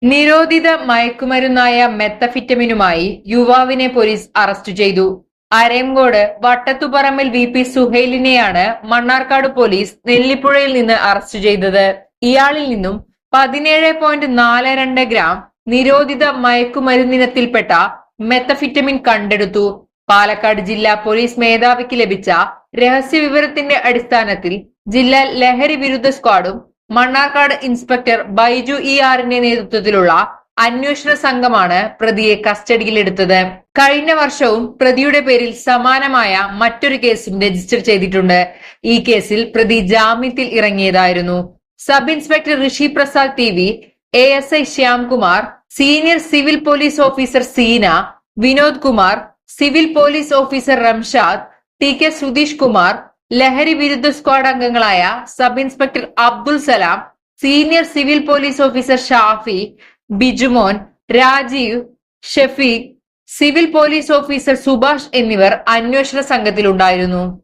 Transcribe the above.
നിരോധിത മയക്കുമരുന്നായ മെത്തഫിറ്റമിനുമായി യുവാവിനെ police arrest ചെയ്തു. അരയങ്കോട് വട്ടത്തുപറമ്പിൽ VP സുഹൈലിനെയാണ് മണ്ണാർക്കാട് പോലീസ് നെല്ലിപ്പുഴയിൽ നിന്ന് അറസ്റ്റ് ചെയ്തത്. ഇയാളിൽ നിന്നും 17.42 ഗ്രാം നിരോധിത മയക്കുമരുന്നിനത്തിൽപ്പെട്ട മെത്തഫിറ്റമിൻ കണ്ടെടുത്തു. പാലക്കാട് ജില്ലാ പോലീസ് മേധാവിക്ക് ലഭിച്ച രഹസ്യ വിവരത്തിന്റെ അടിസ്ഥാനത്തിൽ ജില്ലാ ലഹരി വിരുദ്ധ സ്ക്വാഡും മണ്ണാർക്കാട് ഇൻസ്പെക്ടർ ബൈജു ERന്റെ നേതൃത്വത്തിലുള്ള അന്വേഷണ സംഘമാണ് പ്രതിയെ കസ്റ്റഡിയിലെടുത്തത്. കഴിഞ്ഞ വർഷവും പ്രതിയുടെ പേരിൽ സമാനമായ മറ്റൊരു കേസും രജിസ്റ്റർ ചെയ്തിട്ടുണ്ട്. ഈ കേസിൽ പ്രതി ജാമ്യത്തിൽ ഇറങ്ങിയതായിരുന്നു. Sub inspector Rishi Prasad TV, ASI Shyamkumar, senior civil police officer Seena, Vinod Kumar, civil police officer Ramshad, TK Sudheesh Kumar, ലഹരി വിരുദ്ധ സ്ക്വാഡ് അംഗങ്ങളായ sub inspector Abdul Salam, senior civil police officer Shafi, Bijumon, Rajeev, Shafeeq, civil police officer Subhash എന്നിവർ അന്വേഷണ സംഘത്തിലുണ്ടായിരുന്നു.